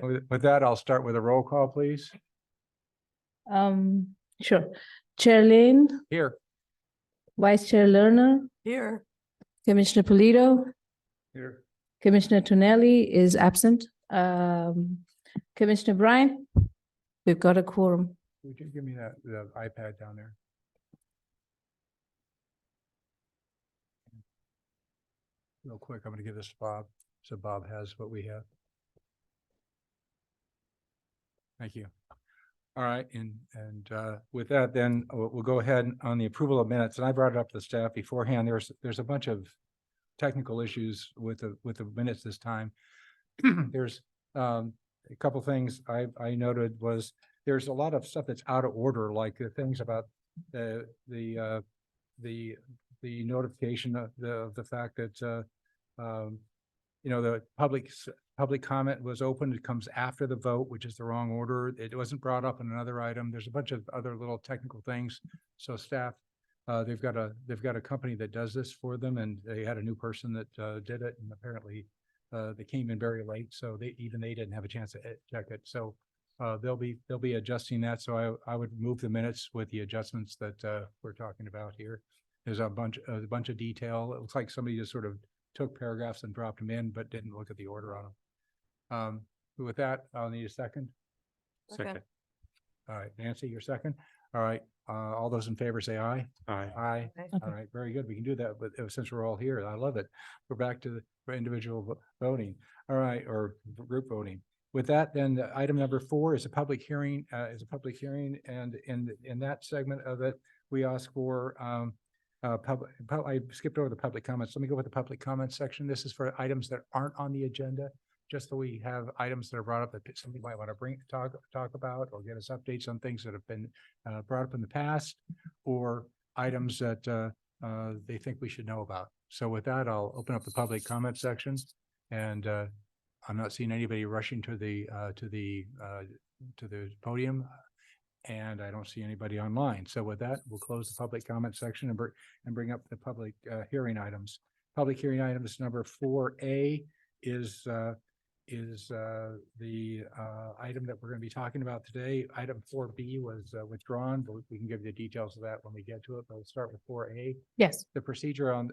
With that, I'll start with a roll call, please. Sure. Chair Lane, Here. Vice Chair Lerner, Here. Commissioner Polito, Here. Commissioner Tonelli is absent. Commissioner Bryan, we've got a quorum. Would you give me the iPad down there? Real quick, I'm going to give this to Bob, so Bob has what we have. Thank you. All right, and with that, then we'll go ahead on the approval of minutes. And I brought it up to the staff beforehand. There's a bunch of technical issues with the minutes this time. There's a couple things I noted was there's a lot of stuff that's out of order, like the things about the notification of the fact that the public comment was open. It comes after the vote, which is the wrong order. It wasn't brought up in another item. There's a bunch of other little technical things. So staff, they've got a company that does this for them, and they had a new person that did it, and apparently they came in very late, so they didn't have a chance to check it. So they'll be adjusting that. So I would move the minutes with the adjustments that we're talking about here. There's a bunch of detail. It looks like somebody just sort of took paragraphs and dropped them in, but didn't look at the order on them. With that, I'll need a second. Second. All right, Nancy, your second. All right, all those in favor say aye. Aye. Aye. Okay. All right, very good. We can do that, but since we're all here, I love it. We're back to the individual voting. All right, or group voting. With that, then the item number 4 is a public hearing. And in that segment of it, we ask for I skipped over the public comments. Let me go with the public comments section. This is for items that aren't on the agenda, just so we have items that are brought up that somebody might want to talk about, or get us updates on things that have been brought up in the past, or items that they think we should know about. So with that, I'll open up the public comment section, and I'm not seeing anybody rushing to the podium. And I don't see anybody online. So with that, we'll close the public comment section and bring up the public hearing items. Public hearing items number 4A is the item that we're going to be talking about today. Item 4B was withdrawn, but we can give you the details of that when we get to it. But we'll start with 4A. Yes. The procedure on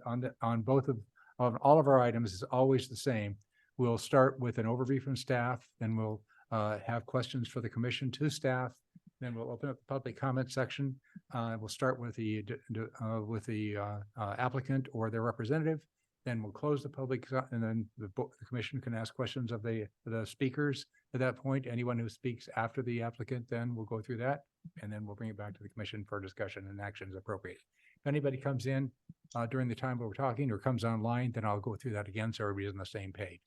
all of our items is always the same. We'll start with an overview from staff, then we'll have questions for the commission to staff. Then we'll open up the public comment section. We'll start with the applicant or their representative. Then we'll close the public, and then the commission can ask questions of the speakers at that point. Anyone who speaks after the applicant, then we'll go through that, and then we'll bring it back to the commission for discussion and action as appropriate. If anybody comes in during the time we're talking or comes online, then I'll go through that again so everybody's on the same page.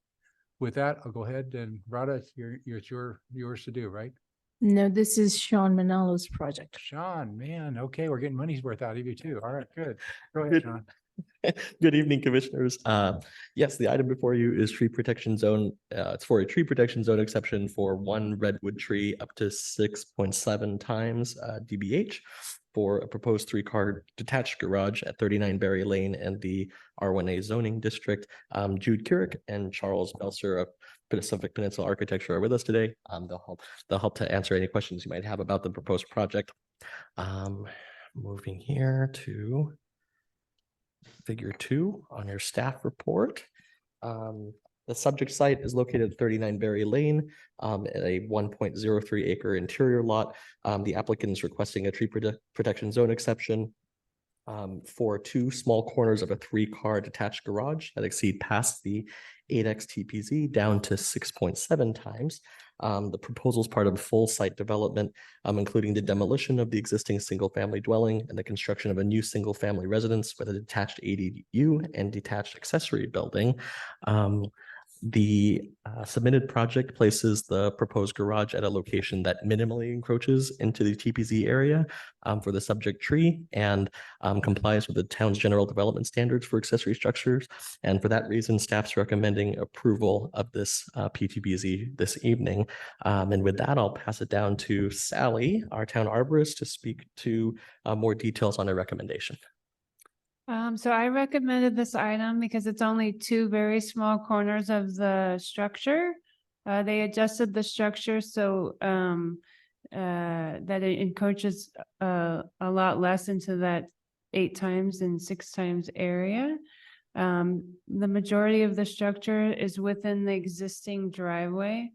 With that, I'll go ahead and Radha, it's yours to do, right? No, this is Sean Manalo's project. Sean, man, okay, we're getting money's worth out of you too. All right, good. Go ahead, Sean. Good evening, commissioners. Yes, the item before you is tree protection zone. It's for a tree protection zone exception for one redwood tree up to 6.7 times DBH for a proposed 3-car detached garage at 39 Berry Lane and the R1A zoning district. Jude Keurig and Charles Belser of Pacific Peninsula Architecture are with us today. They'll help to answer any questions you might have about the proposed project. Moving here to figure 2 on your staff report. The subject site is located at 39 Berry Lane, a 1.03 acre interior lot. The applicant is requesting a tree protection zone exception for 2 small corners of a 3-car detached garage that exceed past the 8x TPZ down to 6.7 times. The proposal is part of a full site development, including the demolition of the existing single-family dwelling and the construction of a new single-family residence with a detached ADU and detached accessory building. The submitted project places the proposed garage at a location that minimally encroaches into the TPZ area for the subject tree and complies with the town's general development standards for accessory structures. And for that reason, staff's recommending approval of this PTBZ this evening. And with that, I'll pass it down to Sally, our town arborist, to speak to more details on her recommendation. So I recommended this item because it's only 2 very small corners of the structure. They adjusted the structure so that it encroaches a lot less into that 8 times and 6 times area. The majority of the structure is within the existing driveway.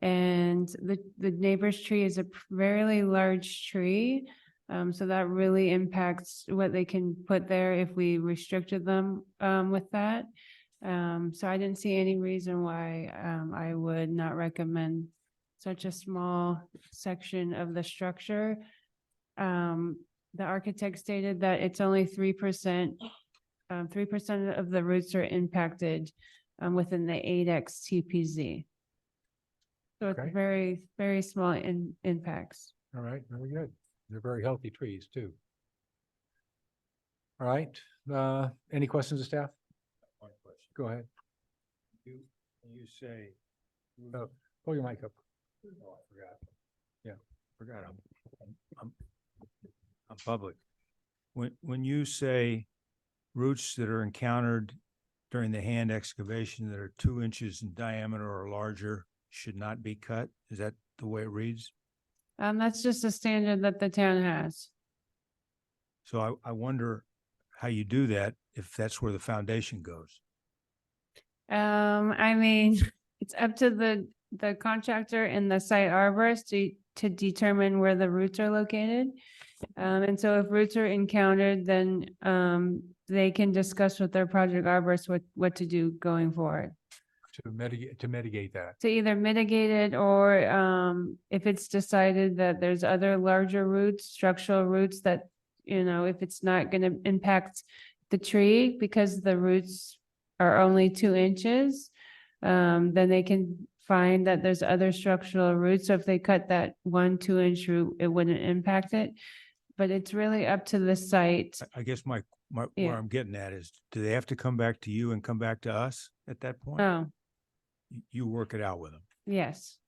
And the neighbor's tree is a fairly large tree. So that really impacts what they can put there if we restricted them with that. So I didn't see any reason why I would not recommend such a small section of the structure. The architect stated that it's only 3%. 3% of the roots are impacted within the 8X TPZ. So it's Okay. very, very small impacts. All right, very good. They're very healthy trees too. All right, any questions of staff? One question. Go ahead. You say. Oh, pull your mic up. Oh, I forgot. Yeah. Forgot I'm public. When you say roots that are encountered during the hand excavation that are 2 inches in diameter or larger should not be cut, is that the way it reads? That's just a standard that the town has. So I wonder how you do that if that's where the foundation goes. I mean, it's up to the contractor and the site arborist to determine where the roots are located. And so if roots are encountered, then they can discuss with their project arborist what to do going forward. To mitigate that. To either mitigate it or if it's decided that there's other larger roots, structural roots that, if it's not going to impact the tree because the roots are only 2 inches, then they can find that there's other structural roots. So if they cut that 1 2-inch root, it wouldn't impact it. But it's really up to the site. I guess my Yeah. where I'm getting at is, do they have to come back to you and come back to us at that point? Oh, You work it out with them. yes.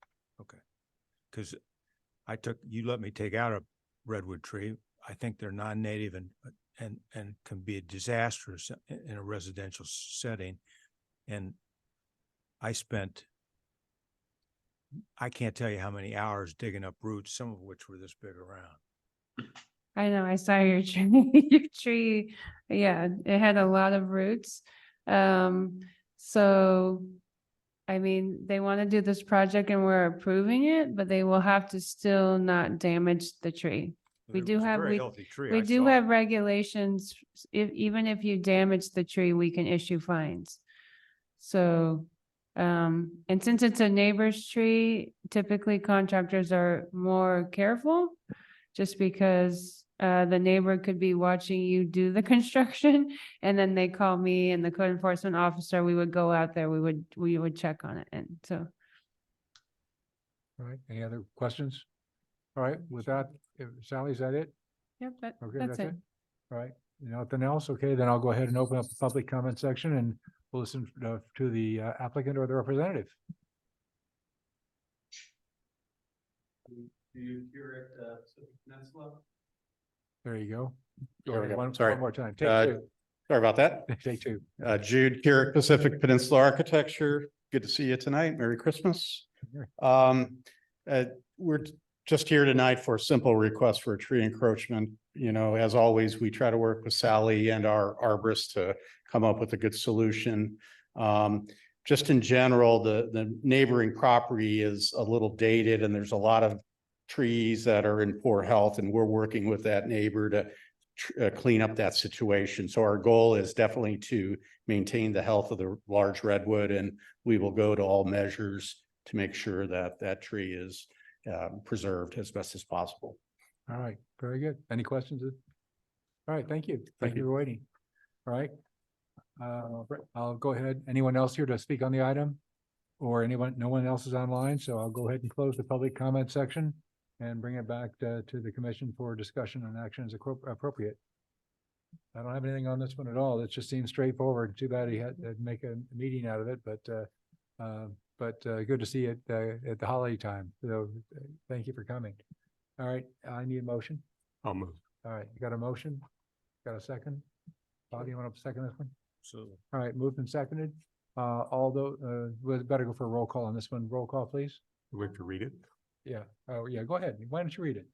Because you let me take out a redwood tree. I think they're non-native and can be disastrous in a residential setting. And I can't tell you how many hours digging up roots, some of which were this big around. I know, I saw your tree, your tree, yeah, it had a lot of roots. So, I mean, they want to do this project and we're approving it, but they will have to still not damage the tree. We It do was a have- very we- healthy tree. We I do saw have it. regulations, even if you damage the tree, we can issue fines. So, and since it's a neighbor's tree, typically contractors are more careful just because the neighbor could be watching you do the construction and then they call me and the code enforcement officer, we would go out there, we would check on it. And so, All right, any other questions? All right, with that, Sally, is that it? yep, Okay, that's it. All right, nothing else? Okay, then I'll go ahead and open up the public comment section and we'll listen to the applicant or the representative. Do you hear it, Pacific Peninsula? There you go. Go There we ahead, go. one Sorry. more time. Take Uh, two. Sorry about that. Take two. Jude Carrick, Pacific Peninsula Architecture. Good to see you tonight. Merry Christmas. Here. We're just here tonight for a simple request for a tree encroachment. As always, we try to work with Sally and our arborist to come up with a good solution. Just in general, the neighboring property is a little dated and there's a lot of trees that are in poor health, and we're working with that neighbor to clean up that situation. So our goal is definitely to maintain the health of the large redwood, and we will go to all measures to make sure that that tree is preserved as best as possible. All right, very good. Any questions? All right, thank you. Thank you you. for waiting. All right. I'll go ahead. Anyone else here to speak on the item? Or no one else is online, so I'll go ahead and close the public comment section and bring it back to the commission for discussion and action as appropriate. I don't have anything on this one at all. It just seems straightforward. Too bad he had to make a meeting out of it, but good to see it at the holiday time. So thank you for coming. All right, I need a motion. I'll move. All right, you got a motion? Got a second? Bob, you want to second this one? So All right, moved and seconded. Although, we better go for a roll call on this one. Roll call, please. We have to read it. Yeah. Oh, yeah, go ahead. Why don't you read it?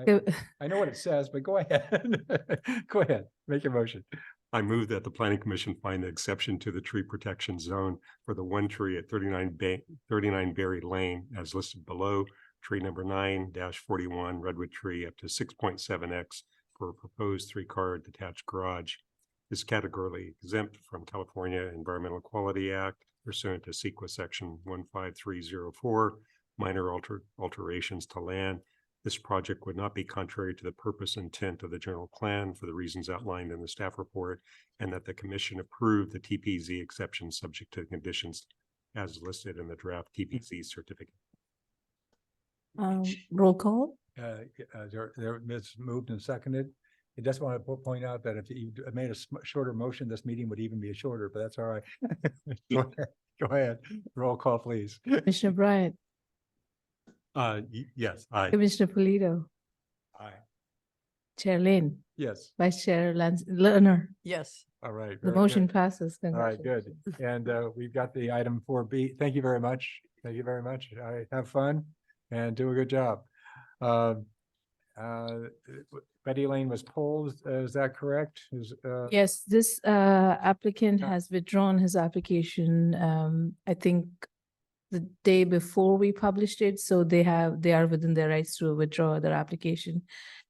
Go- I know what it says, but go ahead. Go ahead. Make your motion. I move that the planning commission find the exception to the tree protection zone for the one tree at 39 Berry Lane as listed below. Tree number 9-41 redwood tree up to 6.7x for a proposed 3-car detached garage is categorically exempt from California Environmental Quality Act pursuant to CEQA section 15304, minor alterations to land. This project would not be contrary to the purpose and intent of the general plan for the reasons outlined in the staff report, and that the commission approved the TPZ exception subject to conditions as listed in the draft TPZ certificate. Roll call? It's moved and seconded. It just want to point out that if you made a shorter motion, this meeting would even be shorter, but that's all right. Go ahead. Roll call, please. Commissioner Bryant, Yes, aye. Commissioner Polito, Aye. Chair Lane, Yes, Vice Chair Lerner. Yes. all right. The very motion good. passes. All right, good. Congratulations. And we've got the item 4B. Thank you very much. Thank you very much. I have fun and do a good job. Betty Lane was pulled, is that correct? Yes, this applicant Yeah. has withdrawn his application, I think the day before we published it, so they are within their rights to withdraw their application.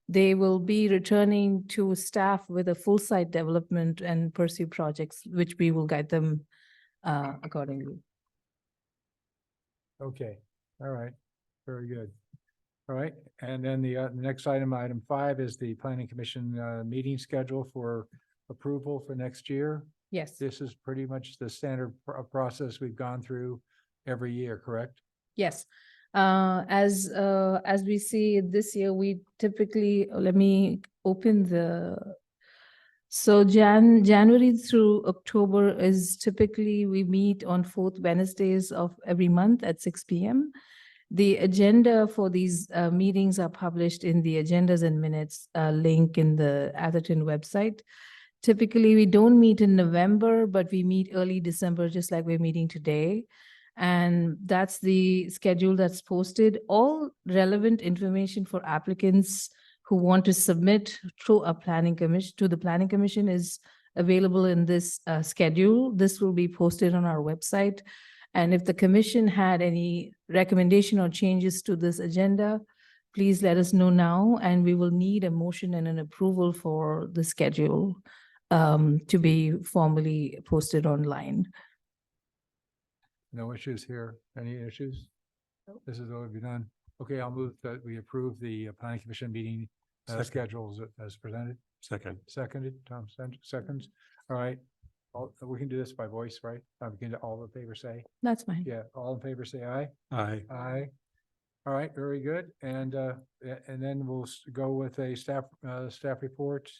They will be returning to staff with a full site development and pursue projects, which we will guide them accordingly. Okay, all right, very good. All right, and then the next item, item 5, is the planning commission meeting schedule for approval for next year. Yes, This is pretty much the standard process we've gone through every year, correct? yes. As we see this year, we typically, let me open so January through October is typically we meet on 4th Wednesdays of every month at 6 p.m. The agenda for these meetings are published in the agendas and minutes link in the Atherton website. Typically, we don't meet in November, but we meet early December, just like we're meeting today. And that's the schedule that's posted. All relevant information for applicants who want to submit through a planning commission to the planning commission is available in this schedule. This will be posted on our website. And if the commission had any recommendation or changes to this agenda, please let us know now, and we will need a motion and an approval for the schedule to be formally posted online. No issues here. Any issues? This is what we've done. Okay, I'll move that we approve the planning commission meeting Second. schedules as presented. Second. Seconded, Tom, seconds. All right. We can do this by voice, right? We can all in favor say, That's fine. yeah, all in favor say aye. Aye. Aye. All right, very good. And then we'll go with a staff report.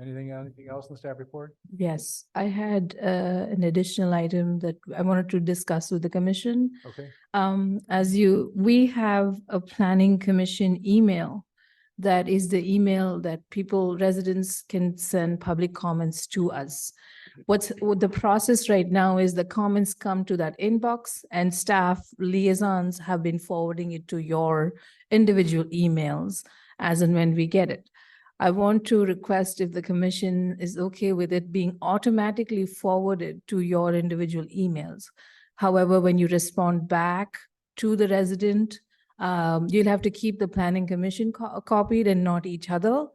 Anything else in the staff report? Yes, I had an additional item that I wanted to discuss with the commission. Okay, We have a planning commission email. That is the email that residents can send public comments to us. What the process right now is the comments come to that inbox and staff liaisons have been forwarding it to your individual emails as and when we get it. I want to request if the commission is okay with it being automatically forwarded to your individual emails. However, when you respond back to the resident, you'll have to keep the planning commission copied and not each other.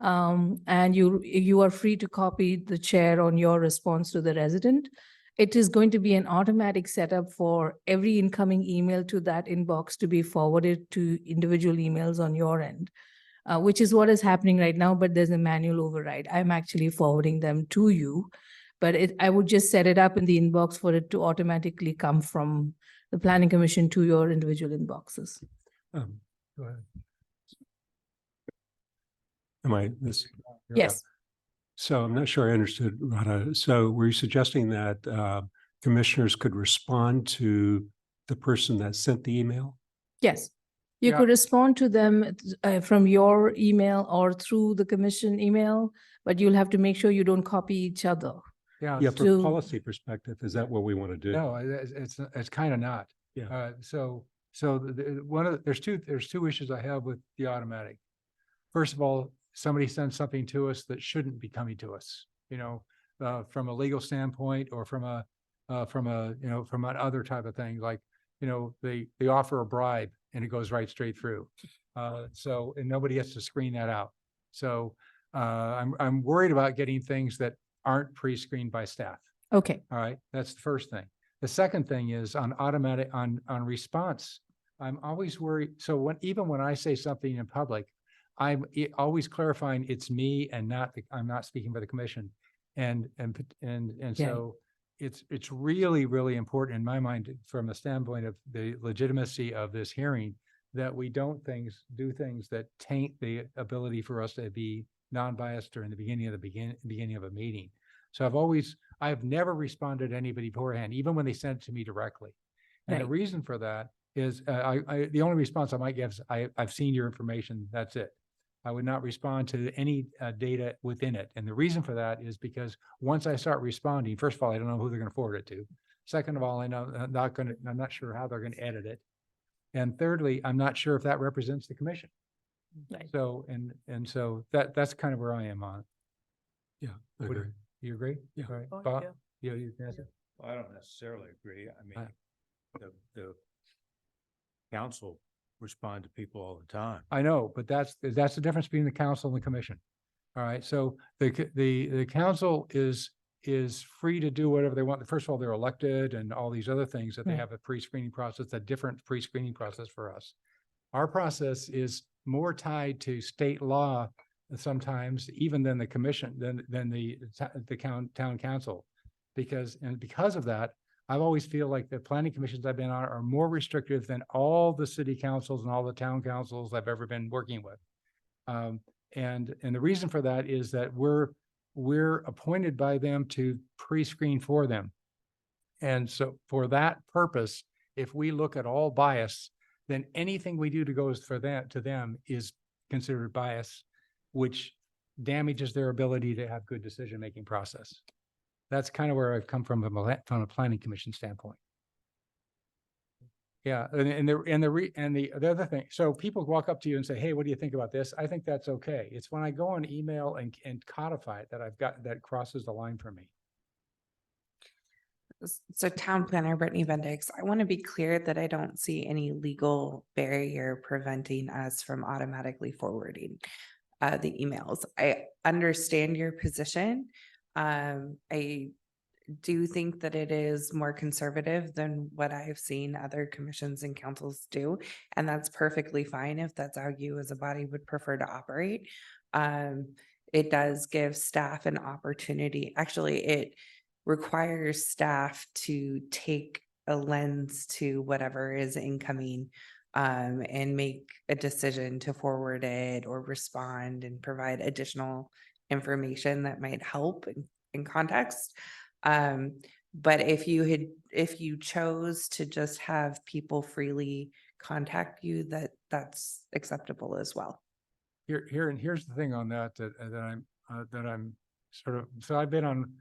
And you are free to copy the chair on your response to the resident. It is going to be an automatic setup for every incoming email to that inbox to be forwarded to individual emails on your end. Which is what is happening right now, but there's a manual override. I'm actually forwarding them to you. But I would just set it up in the inbox for it to automatically come from the planning commission to your individual inboxes. go ahead. This? Yes, So I'm not sure I understood, Radha. So were you suggesting that commissioners could respond to the person that sent the email? yes. You Yeah. could respond to them from your email or through the commission email, but you'll have to make sure you don't copy each other. Yeah. Yeah, it's- from a to- policy perspective, is that what we want to do? No, it's kind of not. Yeah. So there's two issues I have with the automatic. First of all, somebody sends something to us that shouldn't be coming to us, from a legal standpoint or from an other type of thing, like, they offer a bribe and it goes right straight through. And nobody has to screen that out. So, I'm worried about getting things that aren't pre-screened by staff. Okay, All right, that's the first thing. The second thing is on automatic, on response. I'm always worried. So even when I say something in public, I'm always clarifying it's me and I'm not speaking for the commission. And Yeah. so it's really, really important in my mind from the standpoint of the legitimacy of this hearing, that we do things that taint the ability for us to be non-biased during the beginning of a meeting. So I've never responded to anybody beforehand, even when they sent it to me directly. And the Right. reason for that is, the only response I might give is, I've seen your information, that's it. I would not respond to any data within it. And the reason for that is because once I start responding, first of all, I don't know who they're going to forward it to. Second of all, I'm not sure how they're going to edit it. And thirdly, I'm not sure if that represents the commission. Right. So, so that's kind of where I am on it. Yeah, I Would- agree. You agree? Yeah. All right. Oh, Bob? yeah. You can answer? I don't necessarily agree. I mean, Uh, the council respond to people all the time. I know, but that's the difference between the council and the commission. All right, so the council is free to do whatever they want. First of all, they're elected and all these other things that they Right. have a pre-screening process, a different pre-screening process for us. Our process is more tied to state law sometimes even than the commission, than the town council. Because of that, I've always feel like the planning commissions I've been on are more restrictive than all the city councils and all the town councils I've ever been working with. And the reason for that is that we're appointed by them to pre-screen for them. And so for that purpose, if we look at all bias, then anything we do to them is considered bias, which damages their ability to have good decision-making process. That's kind of where I've come from a planning commission standpoint. Yeah, the other thing, so people walk up to you and say, hey, what do you think about this? I think that's okay. It's when I go on email and codify it that crosses the line for me. So Town Planner Brittany Bendix, I want to be clear that I don't see any legal barrier preventing us from automatically forwarding the emails. I understand your position. I do think that it is more conservative than what I've seen other commissions and councils do. And that's perfectly fine if that's how you as a body would prefer to operate. It does give staff an opportunity. Actually, it requires staff to take a lens to whatever is incoming and make a decision to forward it or respond and provide additional information that might help in context. But if you chose to just have people freely contact you, that's acceptable as well. Here's the thing on that I'm sort of, so I've been on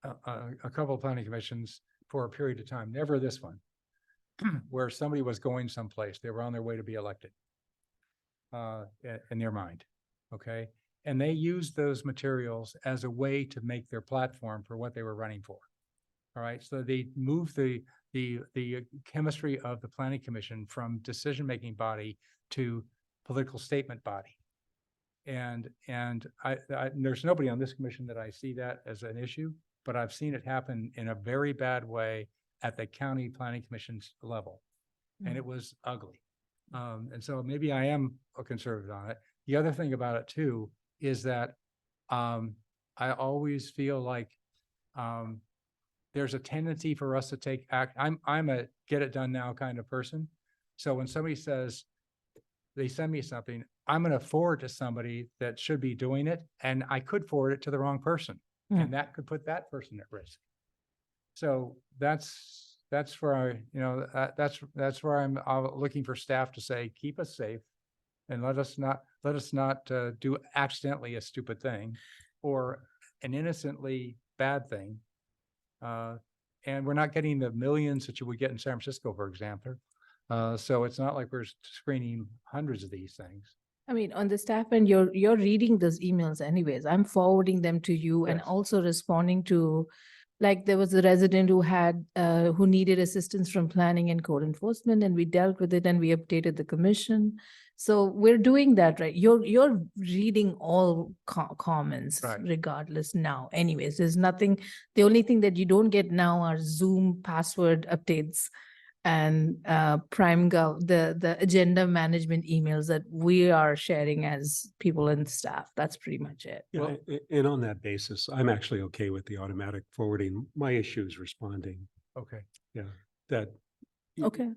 a couple of planning commissions for a period of time, never this one, where somebody was going someplace, they were on their way to be elected in their mind, okay? And they used those materials as a way to make their platform for what they were running for. All right, so they moved the chemistry of the planning commission from decision-making body to political statement body. And there's nobody on this commission that I see that as an issue, but I've seen it happen in a very bad way at the county planning commission's level. And it was ugly. And so maybe I am a conservative on it. The other thing about it too is that I always feel like there's a tendency for us to take act. I'm a get it done now kind of person. So when somebody says, they send me something, I'm going to forward to somebody that should be doing it, and I could forward it to the wrong person, and that could put that person at risk. So that's where that's where I'm looking for staff to say, keep us safe, and let us not do accidentally a stupid thing or an innocently bad thing And we're not getting the millions that you would get in San Francisco, for example. So it's not like we're screening hundreds of these things. I mean, on the staff end, you're reading those emails anyways. I'm forwarding them to you and Yes. also responding to, like, there was a resident who had, who needed assistance from planning and code enforcement, and we dealt with it and we updated the commission. So we're doing that, right? You're reading all comments Right. regardless now anyways. There's nothing, the only thing that you don't get now are Zoom password updates and PrimeGov, the agenda management emails that we are sharing as people and staff. That's pretty much it. Yeah, and on that basis, I'm actually okay with the automatic forwarding. My issue is responding Okay. that. Okay,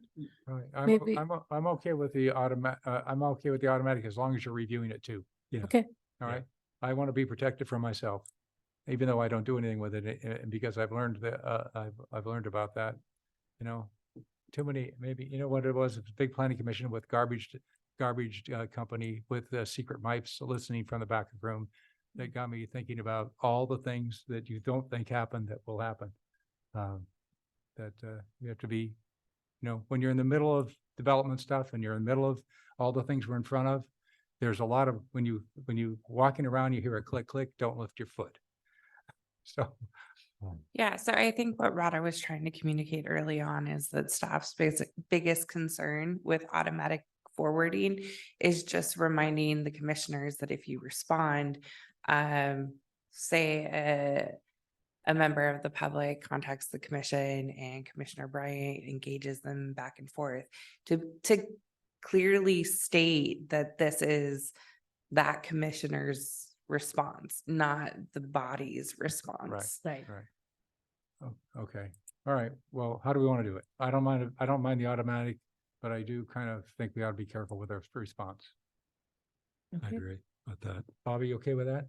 All right. Maybe- I'm okay with the I'm okay with the automatic as long as you're reviewing it too. okay. All Yeah. right. I want to be protected from myself, even though I don't do anything with it, and because I've learned that, I've learned about that, you know, too many, maybe, you know what it was? It's a big planning commission with garbage company with secret mics listening from the back of the room. That got me thinking about all the things that you don't think happen that will happen. That you have to be, you know, when you're in the middle of development stuff and you're in the middle of all the things we're in front of, there's a lot of, when you walking around, you hear a click, click, don't lift your foot. So, Yeah, so I think what Rada was trying to communicate early on is that staff's biggest concern with automatic forwarding is just reminding the commissioners that if you respond, say a member of the public contacts the commission and Commissioner Bryant engages them back and forth to clearly state that this is that commissioner's response, not the body's response. Right. right. Oh, okay. All right. Well, how do we want to do it? I don't mind the automatic, but I do kind of think we ought to be careful with our response. I Okay. agree with that. Bobby, you okay with that?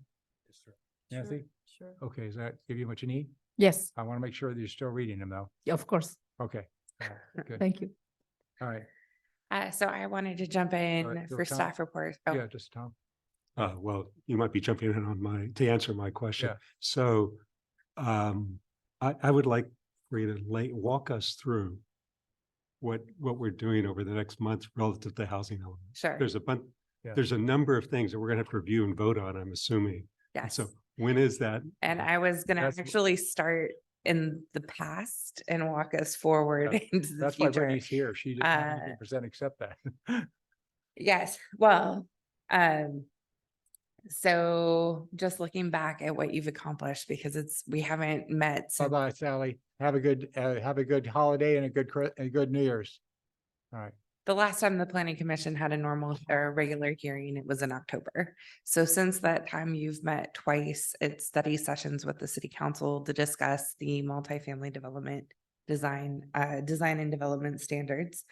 Nancy? Sure. Okay, does that give you what you need? Yes, I want to make sure that you're still reading them though. of course. Okay. All right, good. Thank you. All right. So I wanted to jump in right, for Tom. staff reports. Oh, Yeah, just Tom. Well, you might be jumping in on to answer my question. Yeah. So, I would like for you to walk us through what we're doing over the next month relative to housing element. sure. There's a bunch, Yeah. there's a number of things that we're gonna have to review and vote on, I'm assuming. And Yes. So when is that? And I was gonna That's- actually start in the past and walk us forward Yeah, into the That's why future. Brittany's here. She didn't Uh, 100% accept that. Yes, well, so just looking back at what you've accomplished, because we haven't met. since- Bye-bye, Sally. Have a good holiday and a good New Year's. All right. The last time the planning commission had a normal or regular hearing, it was in October. So since that time, you've met twice at study sessions with the city council to discuss the multifamily development design and development standards.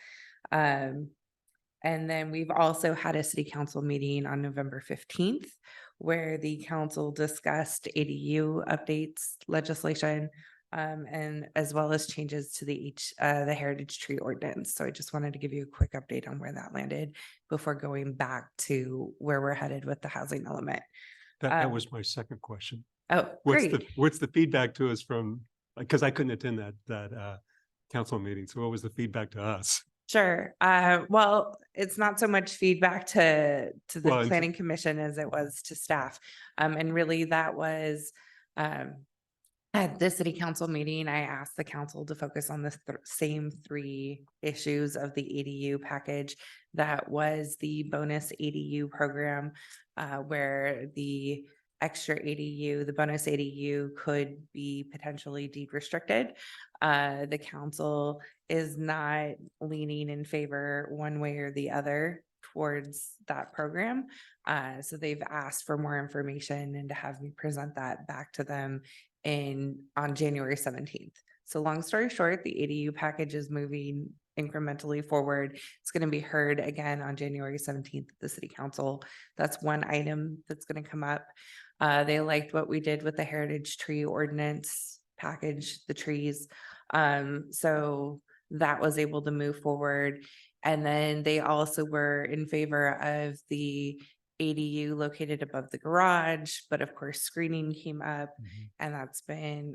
And then we've also had a city council meeting on November 15th, where the council discussed ADU updates legislation, and as well as changes to the heritage tree ordinance. So I just wanted to give you a quick update on where that landed before going back to where we're headed with the housing element. That was my second question. Oh, great. What's the feedback to us from, because I couldn't attend that council meeting. So what was the feedback to us? Sure. Well, it's not so much feedback to the Well, and- planning commission as it was to staff. And really that was, at the city council meeting, I asked the council to focus on the same three issues of the ADU package. That was the bonus ADU program, where the extra ADU, the bonus ADU could be potentially deed restricted. The council is not leaning in favor one way or the other towards that program. So they've asked for more information and to have me present that back to them on January 17th. So long story short, the ADU package is moving incrementally forward. It's going to be heard again on January 17th at the city council. That's one item that's going to come up. They liked what we did with the heritage tree ordinance package, the trees. So that was able to move forward. And then they also were in favor of the ADU located above the garage, but of course screening came up, and that's been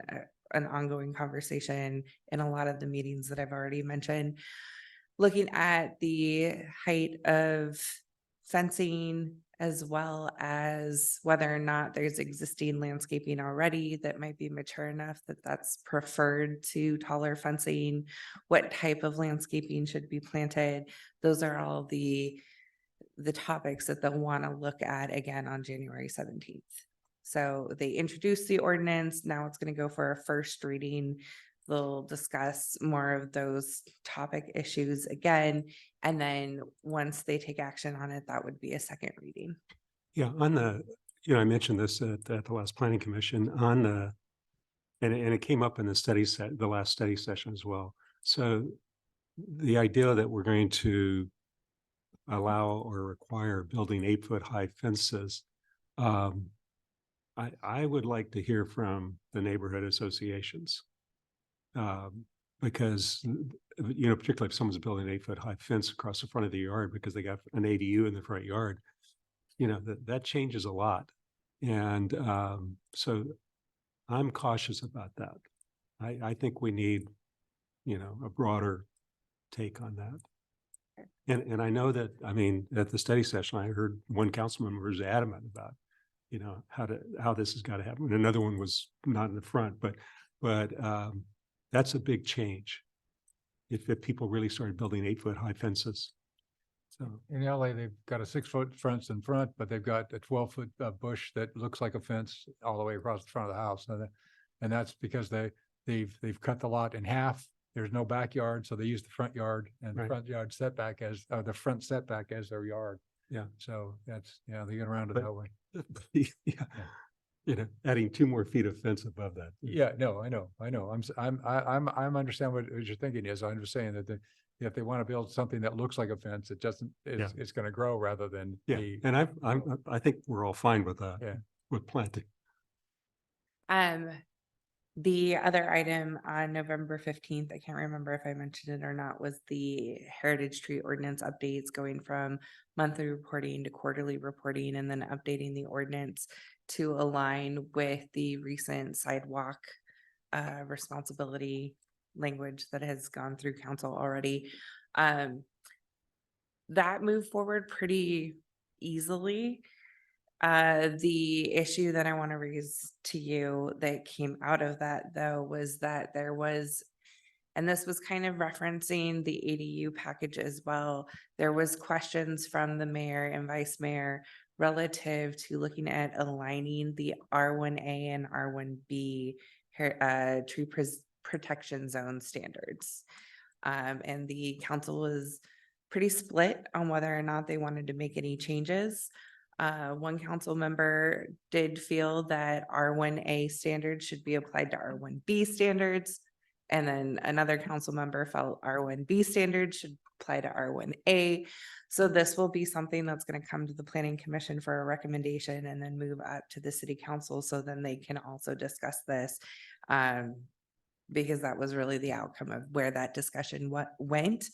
an ongoing conversation in a lot of the meetings that I've already mentioned. Looking at the height of fencing as well as whether or not there's existing landscaping already that might be mature enough that that's preferred to taller fencing, what type of landscaping should be planted. Those are all the topics that they'll want to look at again on January 17th. So they introduced the ordinance. Now it's going to go for a first reading. They'll discuss more of those topic issues again. And then once they take action on it, that would be a second reading. Yeah, on the, I mentioned this at the last planning commission on the, and it came up in the last study session as well. So the idea that we're going to allow or require building 8-foot high fences, I would like to hear from the neighborhood associations. Because, particularly if someone's building an 8-foot high fence across the front of the yard because they got an ADU in the front yard, that changes a lot. And so I'm cautious about that. I think we need, a broader take on that. And I know that, at the study session, I heard one council member was adamant about, how this has got to happen. And another one was not in the front, but that's a big change. If people really started building 8-foot high fences. So In LA, they've got a 6-foot fence in front, but they've got a 12-foot bush that looks like a fence all the way across the front of the house. And that's because they've cut the lot in half. There's no backyard, so they use the front yard and the Right. front yard setback as, the front setback as their yard. Yeah. So that's, they get around it But- that way. yeah, adding 2 more feet of fence above that. Yeah, no, I know. I'm understand what your thinking is. I'm just saying that if they want to build something that looks like a fence, it doesn't, it's going to grow rather than Yeah, be. and I think we're all fine with that. Yeah. With planting. The other item on November 15th, I can't remember if I mentioned it or not, was the heritage tree ordinance updates going from monthly reporting to quarterly reporting and then updating the ordinance to align with the recent sidewalk responsibility language that has gone through council already. That moved forward pretty easily. The issue that I want to raise to you that came out of that though was that there was, and this was kind of referencing the ADU package as well. There was questions from the mayor and vice mayor relative to looking at aligning the R1A and R1B tree protection zone standards. And the council was pretty split on whether or not they wanted to make any changes. One council member did feel that R1A standards should be applied to R1B standards. And then another council member felt R1B standards should apply to R1A. So this will be something that's going to come to the planning commission for a recommendation and then move up to the city council. So then they can also discuss this. Because that was really the outcome of where that discussion went.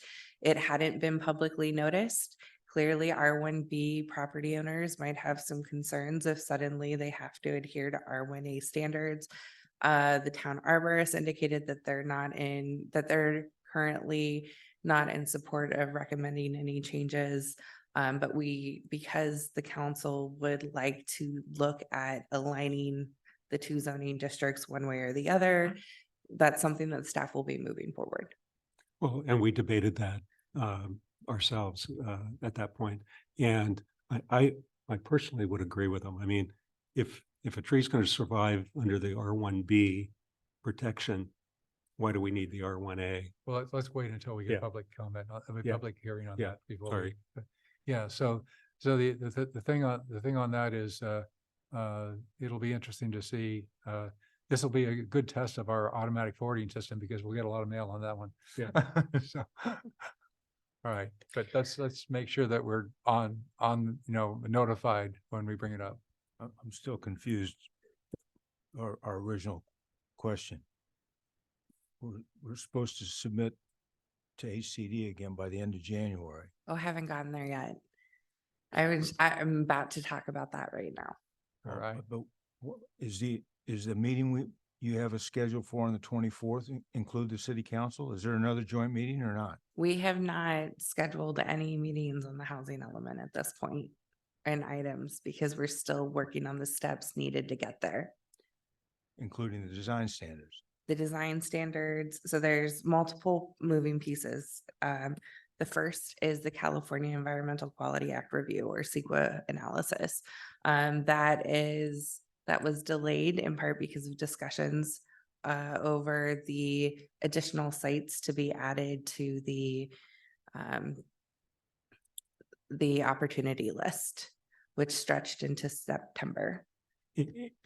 It hadn't been publicly noticed. Clearly, R1B property owners might have some concerns if suddenly they have to adhere to R1A standards. The town arborist indicated that they're currently not in support of recommending any changes. But because the council would like to look at aligning the 2 zoning districts one way or the other, that's something that staff will be moving forward. Well, and we debated that ourselves at that point. And I personally would agree with them. If a tree is going to survive under the R1B protection, why do we need the R1A? Well, let's wait until we Yeah. get public comment, Yeah. public hearing on Yeah, that before. sorry. Yeah, so the thing on that is, it'll be interesting to see, this will be a good test of our automatic forwarding system because we'll get a lot of mail on that one. Yeah. So, all right, but let's make sure that we're on, notified when we bring it up. I'm still confused. Our original question. We're supposed to submit to HCD again by the end of January. Oh, I haven't gotten there yet. I'm about to talk about that right now. All right. But what is the meeting you have a schedule for on the 24th include the city council? Is there another joint meeting or not? We have not scheduled any meetings on the housing element at this point and items because we're still working on the steps needed to get there. Including the design standards? The design standards, so there's multiple moving pieces. The first is the California Environmental Quality Act review or CEQA analysis. That was delayed in part because of discussions over the additional sites to be added to the opportunity list, which stretched into September.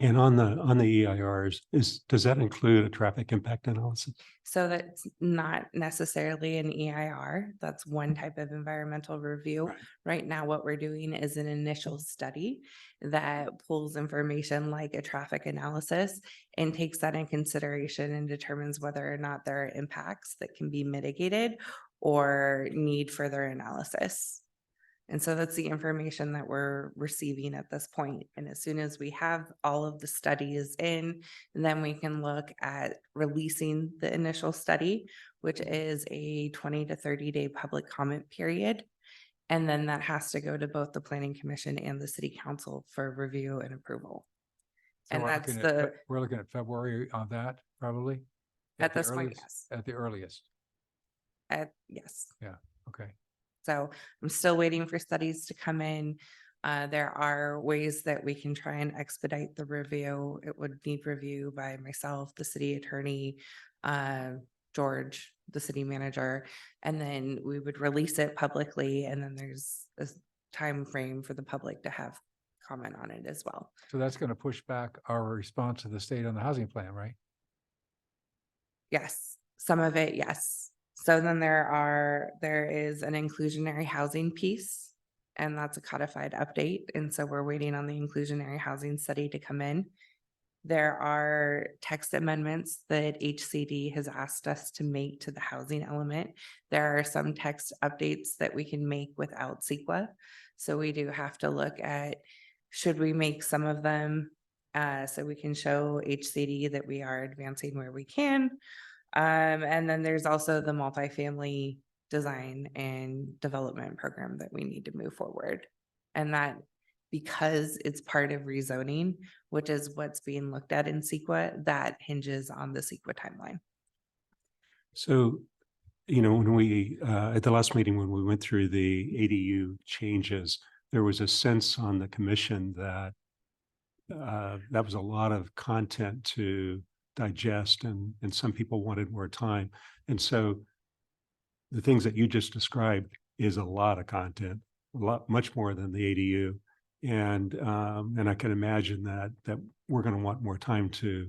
And on the EIRs, does that include a traffic impact analysis? So that's not necessarily an EIR. That's one type of environmental review. Right. Right now, what we're doing is an initial study that pulls information like a traffic analysis and takes that in consideration and determines whether or not there are impacts that can be mitigated or need further analysis. And so that's the information that we're receiving at this point. And as soon as we have all of the studies in, then we can look at releasing the initial study, which is a 20 to 30-day public comment period. And then that has to go to both the Planning Commission and the City Council for review and approval. So And we're that's looking at the, we're looking at February on that, probably? at the this point, earliest- yes. At the earliest, Yes. okay. So I'm still waiting for studies to come in. There are ways that we can try and expedite the review. It would need review by myself, the city attorney, George, the city manager, and then we would release it publicly. And then there's a time frame for the public to have comment on it as well. So that's going to push back our response to the state on the housing plan, right? Yes, some of it, yes. So then there is an inclusionary housing piece, and that's a codified update. And so we're waiting on the inclusionary housing study to come in. There are text amendments that HCD has asked us to make to the housing element. There are some text updates that we can make without CEQA. So we do have to look at, should we make some of them so we can show HCD that we are advancing where we can. And then there's also the multifamily design and development program that we need to move forward. And that, because it's part of rezoning, which is what's being looked at in CEQA, that hinges on the CEQA timeline. So, when we, at the last meeting, when we went through the ADU changes, there was a sense on the commission that that was a lot of content to digest and some people wanted more time. And so the things that you just described is a lot of content, much more than the ADU. And I can imagine that we're going to want more time to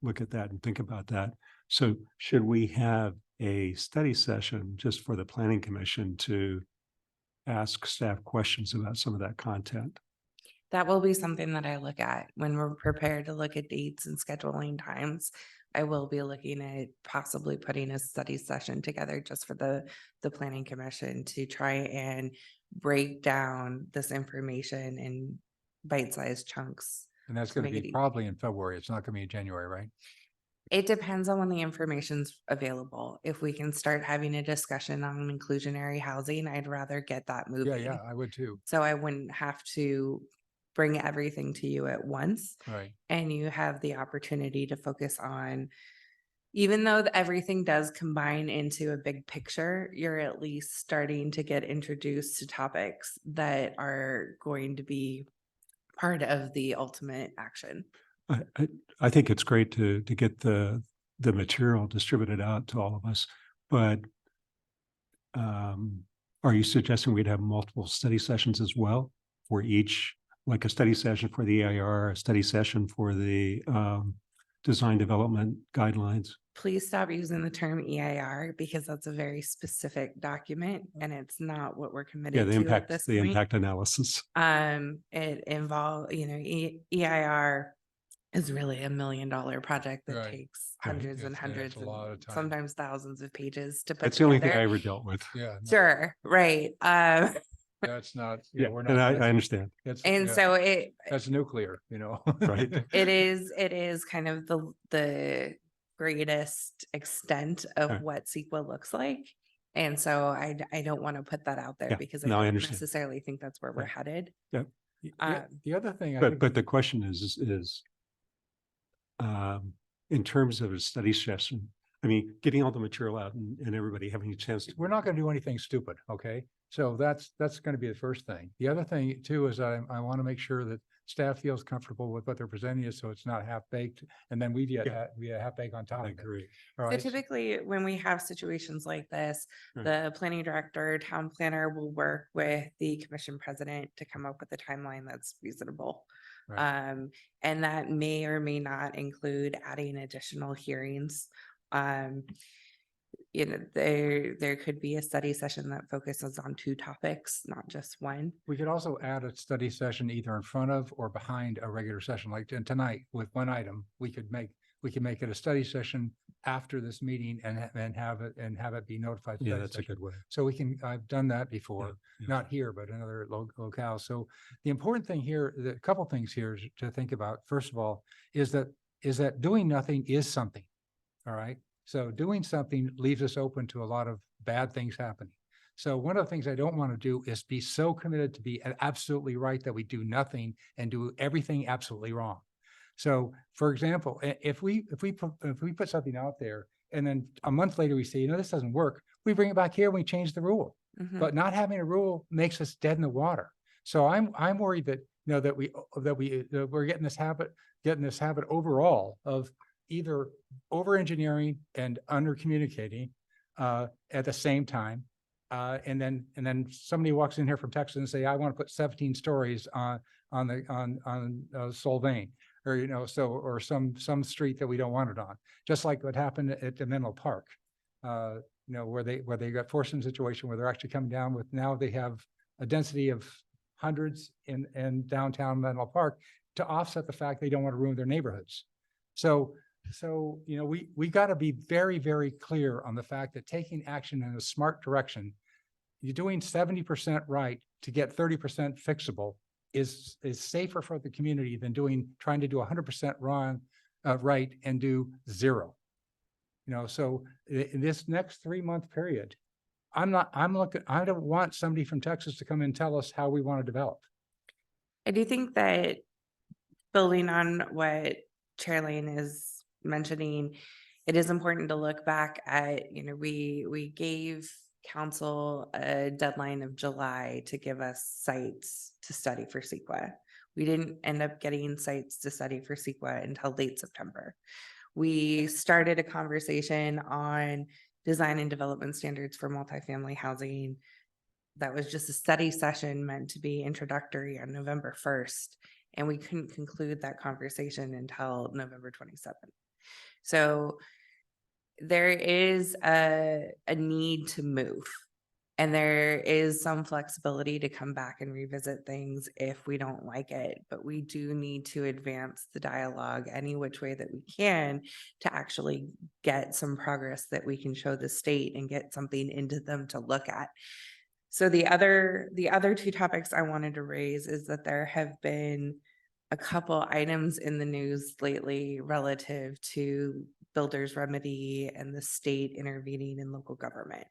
look at that and think about that. So should we have a study session just for the Planning Commission to ask staff questions about some of that content? That will be something that I look at when we're prepared to look at dates and scheduling times. I will be looking at possibly putting a study session together just for the Planning Commission to try and break down this information in bite-sized chunks. And that's going to Make be it probably in February. It's not going to be in January, right? It depends on when the information's available. If we can start having a discussion on inclusionary housing, I'd rather get that Yeah, moving. yeah, I would too. So I wouldn't have to bring everything to you at once. Right. And you have the opportunity to focus on, even though everything does combine into a big picture, you're at least starting to get introduced to topics that are going to be part of the ultimate action. I think it's great to get the material distributed out to all of us, but are you suggesting we'd have multiple study sessions as well for each, like a study session for the EIR, a study session for the design development guidelines? Please stop using the term EIR because that's a very specific document and it's not what we're committed Yeah, the to at impact, this the point. impact analysis. It involves, EIR is really $1 million project that Right. takes Right. hundreds and It's hundreds a and lot of time. sometimes thousands of pages to put That's the only thing I together. ever dealt with. Yeah. no, Sure, right. That's not, Yeah, we're and not. I understand. And so That's nuclear, Right. it is kind of the greatest extent of Right. what CEQA looks like. And so I don't want to put that out there Yeah, because I no, I don't understand. necessarily think that's where we're Right. headed. The other thing, I But, think, but the question is, in terms of a study session, I mean, getting all the material out and everybody having a chance to. we're not going to do anything stupid, okay? So that's going to be the first thing. The other thing too is I want to make sure that staff feels comfortable with what they're presenting us, so it's not half baked, and then we get Yeah. we half baked on top I of it. agree. All So right. typically, when we have situations like this, Right. the planning director, town planner will work with the commission president to come up with a timeline that's reasonable. Right. And that may or may not include adding additional hearings. There could be a study session that focuses on 2 topics, not just one. We could also add a study session either in front of or behind a regular session, like tonight with one item. We could make it a study session after this meeting and have it be notified. Yeah, study that's a session. good way. So I've done that before, Yeah. not here, but in other locales. So the important thing here, a couple things here to think about, first of all, is that doing nothing is something. All right. So doing something leaves us open to a lot of bad things happening. So one of the things I don't want to do is be so committed to be absolutely right that we do nothing and do everything absolutely wrong. So for example, if we put something out there and then a month later we say, this doesn't work, we bring it back here and we change the rule. Mhm. But not having a rule makes us dead in the water. So I'm worried that, that we're getting this habit overall of either over engineering and under communicating at the same time. And then somebody walks in here from Texas and say, I want to put 17 stories on Solvang, or or some street that we don't want it on, just like what happened at the Menlo Park. Where they got forced in a situation where they're actually coming down with, now they have a density of hundreds in downtown Menlo Park to offset the fact they don't want to ruin their neighborhoods. So we got to be very, very clear on the fact that taking action in a smart direction, you're doing 70% right to get 30% fixable is safer for the community than trying to do 100% wrong, right, and do 0. So in this next 3-month period, I don't want somebody from Texas to come and tell us how we want to develop. I do think that building on what Chair Lane is mentioning, it is important to look back at, we gave council a deadline of July to give us sites to study for CEQA. We didn't end up getting sites to study for CEQA until late September. We started a conversation on design and development standards for multifamily housing. That was just a study session meant to be introductory on November 1st. And we couldn't conclude that conversation until November 27th. So there is a need to move. And there is some flexibility to come back and revisit things if we don't like it, but we do need to advance the dialogue any which way that we can to actually get some progress that we can show the state and get something into them to look at. So the other 2 topics I wanted to raise is that there have been a couple items in the news lately relative to builder's remedy and the state intervening in local government.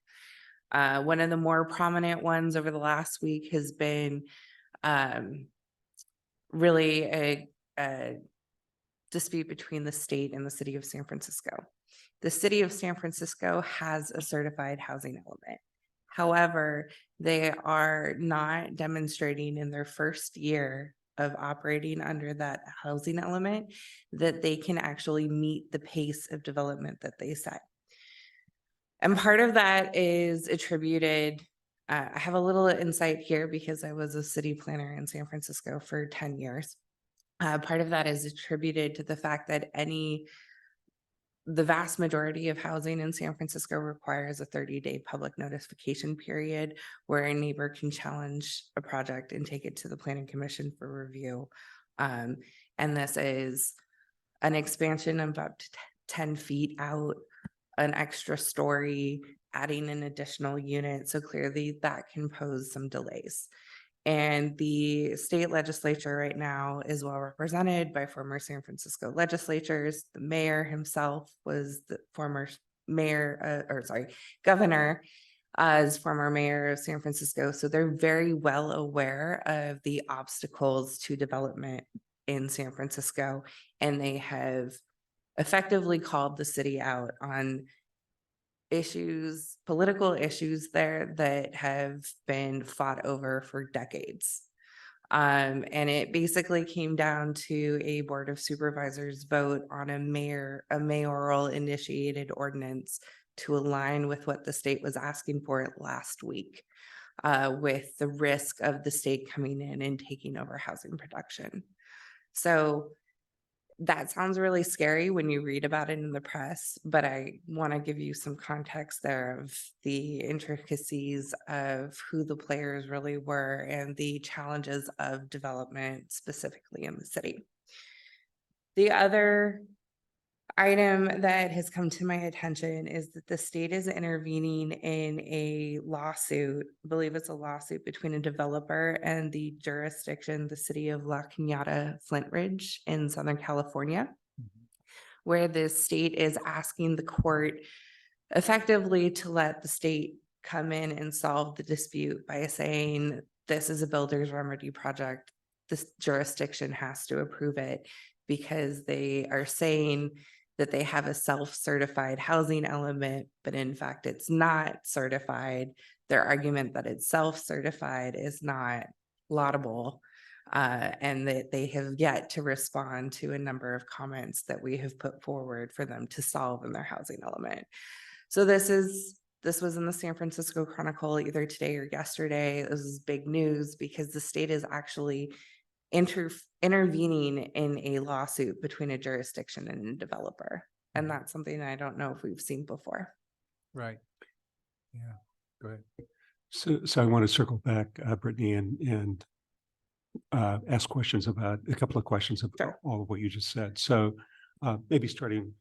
One of the more prominent ones over the last week has been really a dispute between the state and the city of San Francisco. The city of San Francisco has a certified housing element. However, they are not demonstrating in their first year of operating under that housing element that they can actually meet the pace of development that they set. And part of that is attributed, I have a little insight here because I was a city planner in San Francisco for 10 years. Part of that is attributed to the fact that the vast majority of housing in San Francisco requires a 30-day public notification period where a neighbor can challenge a project and take it to the Planning Commission for review. And this is an expansion of up to 10 feet out, an extra story, adding an additional unit. So clearly that can pose some delays. And the state legislature right now is well represented by former San Francisco legislatures. The mayor himself was the former governor, as former mayor of San Francisco. So they're very well aware of the obstacles to development in San Francisco. And they have effectively called the city out on issues, political issues there that have been fought over for decades. And it basically came down to a board of supervisors vote on a mayoral initiated ordinance to align with what the state was asking for last week, with the risk of the state coming in and taking over housing production. So that sounds really scary when you read about it in the press, but I want to give you some context there of the intricacies of who the players really were and the challenges of development specifically in the city. The other item that has come to my attention is that the state is intervening in a lawsuit. I believe it's a lawsuit between a developer and the jurisdiction, the city of La Cañada Flint Ridge in Southern California, where the state is asking the court effectively to let the state come in and solve the dispute by saying, this is a builder's remedy project. This jurisdiction has to approve it, because they are saying that they have a self-certified housing element, but in fact, it's not certified. Their argument that it's self-certified is not laudable, and that they have yet to respond to a number of comments that we have put forward for them to solve in their housing element. So this was in the San Francisco Chronicle either today or yesterday. This is big news because the state is actually intervening in a lawsuit between a jurisdiction and a developer. And that's something I don't know if we've seen before. Right. Yeah, go ahead. So I want to circle back, Brittany, and ask questions about a couple of questions about Sure. all of what you just said. So maybe starting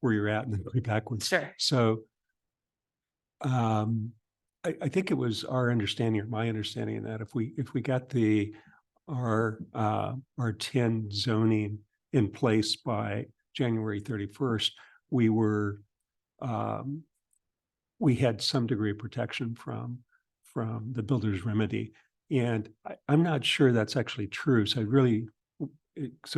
where you're at and then going backwards. Sure. So I think it was our understanding, or my understanding, that if we got our 10 zoning in place by January 31st, we had some degree of protection from the builder's remedy. And I'm not sure that's actually true. So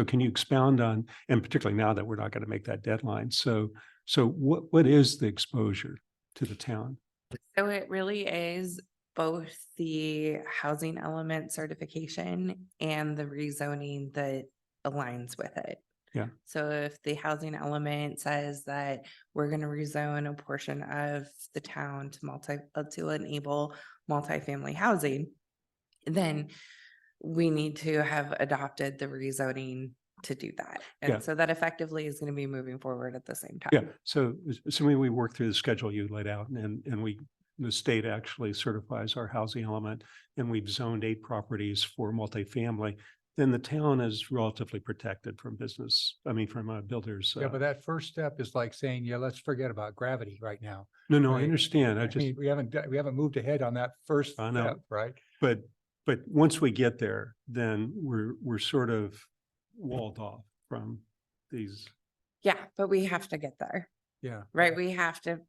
can you expound on, and particularly now that we're not going to make that deadline. So what is the exposure to the town? So it really is both the housing element certification and the rezoning that aligns with it. Yeah. So if the housing element says that we're going to rezone a portion of the town to enable multifamily housing, then we need to have adopted the rezoning to do that. Yeah. And so that effectively is going to be moving forward at the same time. Yeah. So assuming we work through the schedule you laid out, and the state actually certifies our housing element, and we've zoned 8 properties for multifamily, then the town is relatively protected from builders. Yeah, but that first step is like saying, yeah, let's forget about gravity right now. No, I right? understand. I mean, we haven't moved ahead on that first I know. step, right? But once we get there, then we're sort of walled off from these. Yeah, but we have to get there, Yeah. right? We have to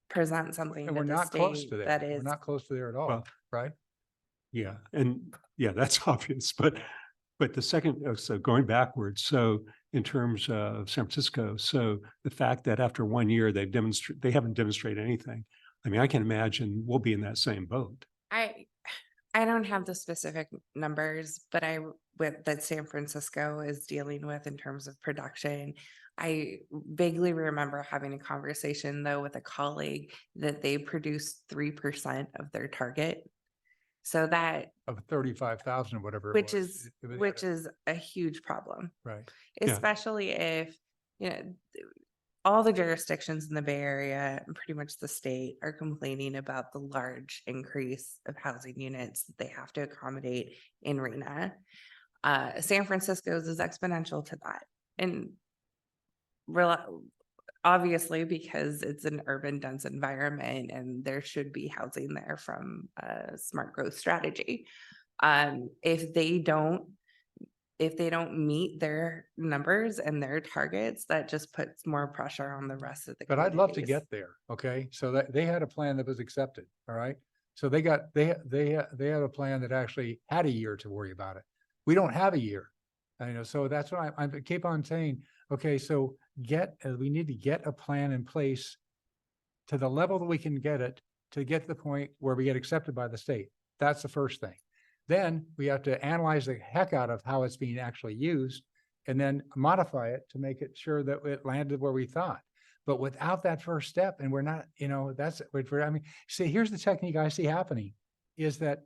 present something And to we're the not close state to there. that We're is, not close to there at all, Well, right? Yeah, and yeah, that's obvious, but the second, so going backwards, so in terms of San Francisco, so the fact that after 1 year, they haven't demonstrated anything. I mean, I can imagine we'll be in that same boat. I don't have the specific numbers, but that San Francisco is dealing with in terms of production. I vaguely remember having a conversation though with a colleague that they produced 3% of their target. So that, Of 35,000 or whatever. it which was. is a huge problem, Right. Yeah. especially if, all the jurisdictions in the Bay Area and pretty much the state are complaining about the large increase of housing units that they have to accommodate in RENA. San Francisco's is exponential to that. And obviously, because it's an urban dense environment and there should be housing there from a smart growth strategy. If they don't meet their numbers and their targets, that just puts more pressure on the rest of the. But I'd love to communities. get there, okay? So that they had a plan that was accepted, all right? So they had a plan that actually had a year to worry about it. We don't have a year. So that's what I keep on saying, okay, so we need to get a plan in place to the level that we can get it, to get to the point where we get accepted by the state. That's the first thing. Then we have to analyze the heck out of how it's being actually used and then modify it to make it sure that it landed where we thought. But without that first step, and we're not, see, here's the technique I see happening is that,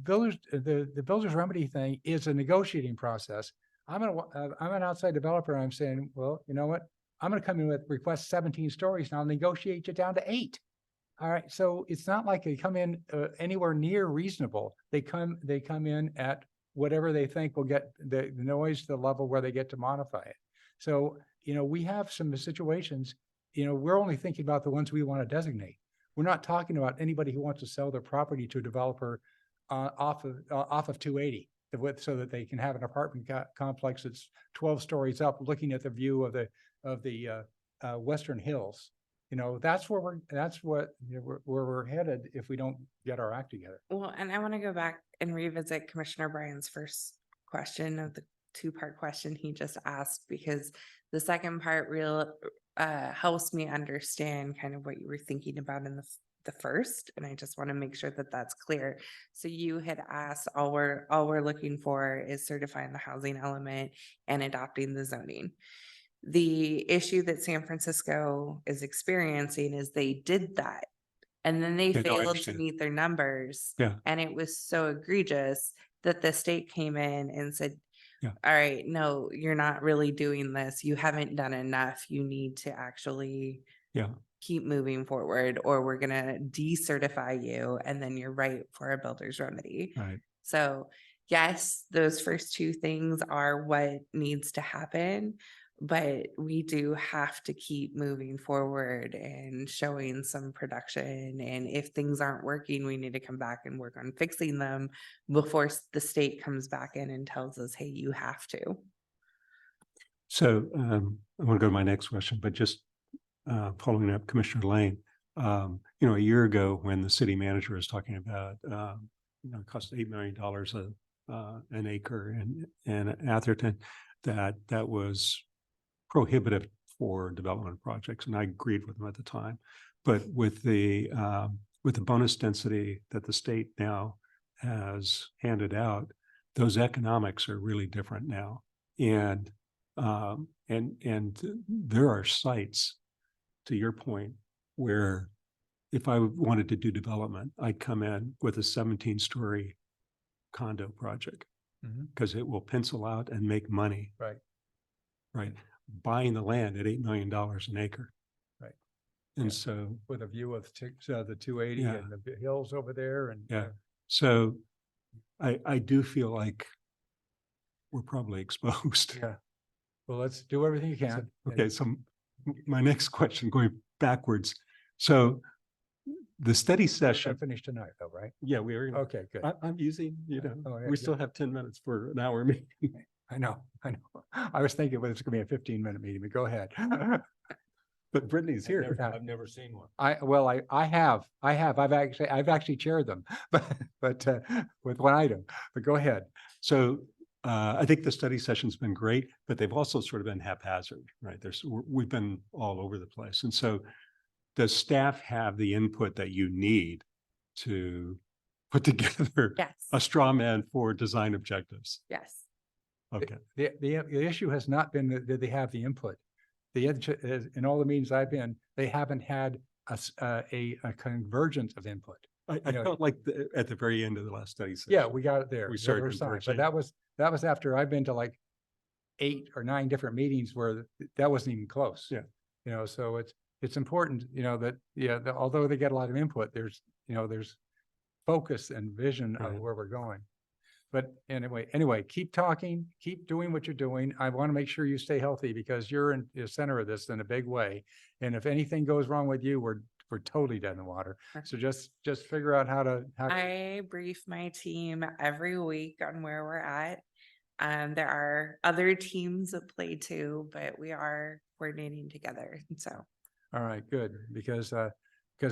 builders, the builder's remedy thing is a negotiating process. I'm an outside developer. I'm saying, well, you know what? I'm going to come in with request 17 stories and I'll negotiate you down to 8. All right. So it's not like they come in anywhere near reasonable. They come in at whatever they think will get the noise to the level where they get to modify it. So, we have some situations, we're only thinking about the ones we want to designate. We're not talking about anybody who wants to sell their property to a developer off of 280 so that they can have an apartment complex that's 12 stories up, looking at the view of the Western Hills. That's where we're headed if we don't get our act together. Well, and I want to go back and revisit Commissioner Bryan's first question of the 2-part question he just asked, because the second part helps me understand kind of what you were thinking about in the first, and I just want to make sure that that's clear. So you had asked, all we're looking for is certifying the housing element and adopting the zoning. The issue that San Francisco is experiencing is they did that and then they Yeah, no, I failed to understand. meet their numbers. Yeah. And it was so egregious that the state came in and said, Yeah. all right, no, you're not really doing this. You haven't done enough. You need to actually Yeah. keep moving forward, or we're going to decertify you. And then you're right for a builder's remedy. Right. So yes, those first 2 things are what needs to happen, but we do have to keep moving forward and showing some production. And if things aren't working, we need to come back and work on fixing them before the state comes back in and tells us, hey, you have to. So I want to go to my next question, but just following up Commissioner Lane, a year ago when the city manager was talking about, it cost $8 million an acre in Atherton, that was prohibitive for development projects. And I agreed with him at the time, but with the bonus density that the state now has handed out, those economics are really different now. And there are sites, to your point, where if I wanted to do development, I'd come in with a 17-story condo project because it will pencil out and make money. Right. Right. Buying the land at $8 million an acre. Right. And Yeah. so, With a view of the 280 Yeah. and the hills over there and. yeah. So I do feel like we're probably exposed. Yeah. Well, let's do everything you can. Okay, so my next question, going backwards. So the study session, Finish tonight though, right? yeah, we are. Okay, good. I'm using, Oh, yeah, we still have 10 minutes for an hour meeting. I know. I was thinking, well, it's gonna be a 15-minute meeting, but go ahead. But Brittany's here. I've never seen one. I have. I've actually chaired them, but with one item, but go ahead. So I think the study session's been great, but they've also sort of been haphazard, right? We've been all over the place. And so does staff have the input that you need to put together Yes. a straw man for design objectives? Yes. Okay. The issue has not been that they have the input. In all the meetings I've been, they haven't had a convergence of input. I know- felt like at the very end of the last study session. Yeah, we got it there. We the started first time. converging. But that was after I've been to like 8 or 9 different meetings where that wasn't even close. Yeah. So it's important, that although they get a lot of input, there's focus and vision of Right. where we're going. But anyway, keep talking, keep doing what you're doing. I want to make sure you stay healthy because you're in the center of this in a big way. And if anything goes wrong with you, we're totally dead in the water. So just figure out how to. I brief my team every week on where we're at. There are other teams at play too, but we are coordinating together. And so, All right, good, because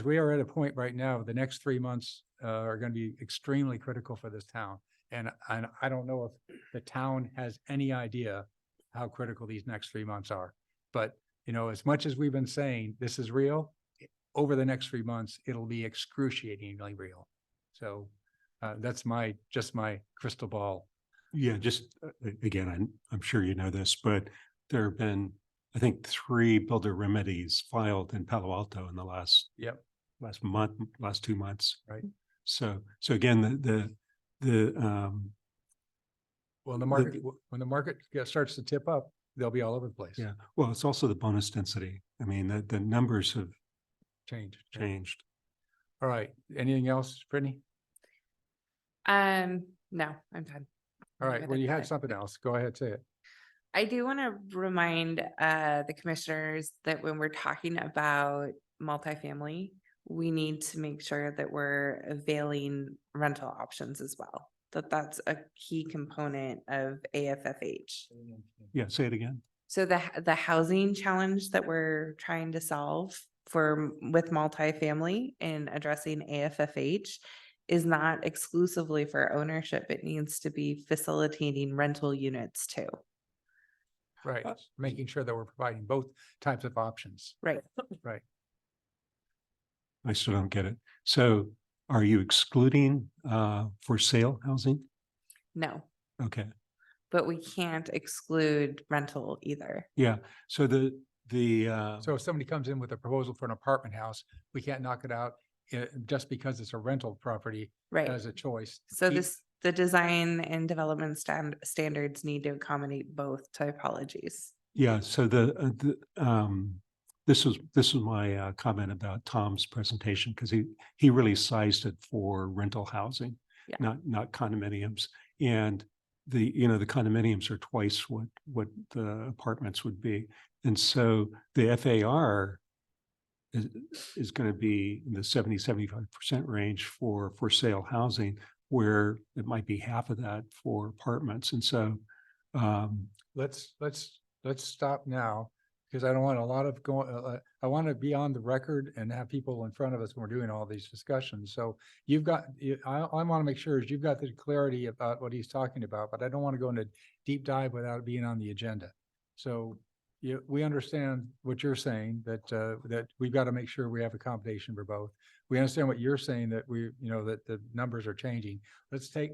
we are at a point right now, the next 3 months are going to be extremely critical for this town. And I don't know if the town has any idea how critical these next 3 months are. But, as much as we've been saying this is real, over the next 3 months, it'll be excruciatingly real. So that's just my crystal ball. Yeah, just again, I'm sure you know this, but there have been, I think, 3 builder remedies filed in Palo Alto in the last Yep. last 2 months. Right. So again, Well, when the market starts to tip up, they'll be all over the place. yeah, well, it's also the bonus density. I mean, the numbers have Changed. changed. All right. Anything else, Brittany? no, I'm done. All I'm right. good Well, at you had that. something else. Go ahead, say it. I do want to remind the commissioners that when we're talking about multifamily, we need to make sure that we're availing rental options as well. That's a key component of AFFH. Yeah, say it again. So the housing challenge that we're trying to solve with multifamily and addressing AFFH is not exclusively for ownership. It needs to be facilitating rental units too. Right. Making sure that we're providing both types of options. Right. Right. I still don't get it. So are you excluding for sale housing? No, Okay, but we can't exclude rental either. yeah. So So if somebody comes in with a proposal for an apartment house, we can't knock it out just because it's a rental property Right. as a choice. So the design and development standards need to accommodate both typologies. yeah, so this was my comment about Tom's presentation because he really sized it for rental housing, Yeah. not condominiums. And the condominiums are twice what the apartments would be. And so the FAR is going to be in the 75% range for sale housing, where it might be half of that for apartments. And so Let's stop now because I don't want a lot of I want to be on the record and have people in front of us when we're doing all these discussions. So I want to make sure you've got the clarity about what he's talking about, but I don't want to go into deep dive without it being on the agenda. So we understand what you're saying, that we've got to make sure we have accommodation for both. We understand what you're saying, that that the numbers are changing.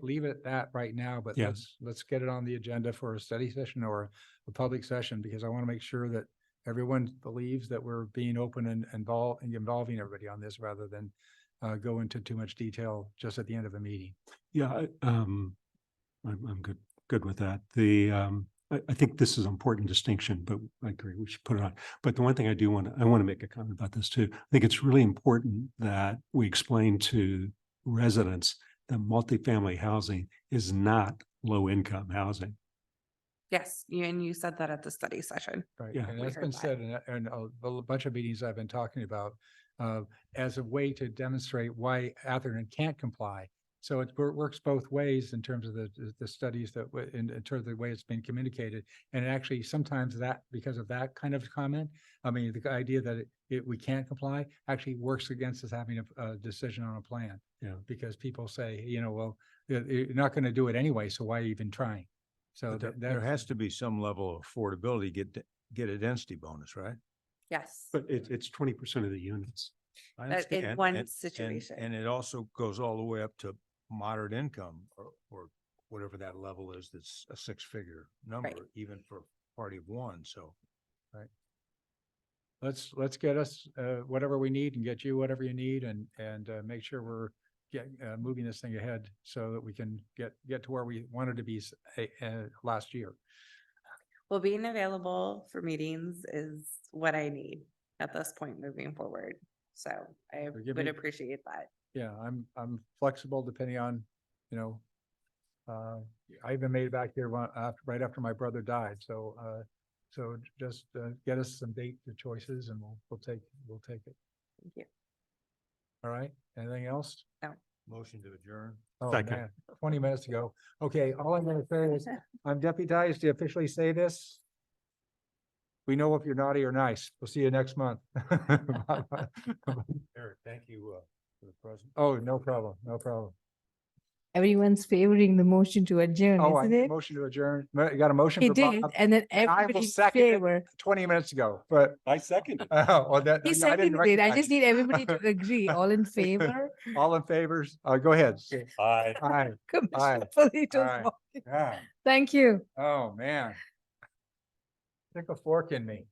Leave it at that right now, but Yeah. let's get it on the agenda for a study session or a public session, because I want to make sure that everyone believes that we're being open and involving everybody on this rather than go into too much detail just at the end of a meeting. yeah, I'm good with that. I think this is an important distinction, but I agree we should put it on. But the one thing I want to make a comment about this too. I think it's really important that we explain to residents that multifamily housing is not low income housing. Yes, you said that at the study session. Right, Yeah. and We that's heard been that. said in a bunch of meetings I've been talking about as a way to demonstrate why Atherton can't comply. So it works both ways in terms of the studies in terms of the way it's been communicated. And actually, sometimes because of that kind of comment, I mean, the idea that we can't comply actually works against us having a decision on a plan. Yeah. Because people say, well, you're not going to do it anyway, so why even trying? So But there has to be some level of affordability, get a density bonus, right? Yes. But it's 20% of the units. I In understand, one and- situation. And it also goes all the way up to moderate income or whatever that level is, that's a 6-figure number, Right. even for a party of one, so. Let's get us whatever we need and get you whatever you need and make sure we're moving this thing ahead so that we can get to where we wanted to be last year. Well, being available for meetings is what I need at this point moving forward. So I Forgive would me. appreciate that. Yeah, I'm flexible depending on, I even made it back here right after my brother died, so, just, get us some date choices and we'll take it. Thank you. All right, anything else? Motion to adjourn. Oh, Second. man, 20 minutes ago. Okay, all I'm gonna say is, I'm deputized to officially say this. We know if you're naughty or nice. We'll see you next month. Eric, thank you, for the present. Oh, no problem, no problem. Everyone's favoring the motion to adjourn, Oh, I isn't it? motion to adjourn. You got a motion He for did, Bob and then and I will everybody in second it. favor. 20 minutes ago, but, I second. well, that. He I didn't seconded it. I recognize just you. need everybody to agree. All in favor? All in favors? Go ahead. Aye. Aye, Commissioner Polito's Aye. walking. yeah. Thank you. Oh, man. Stick a fork in me.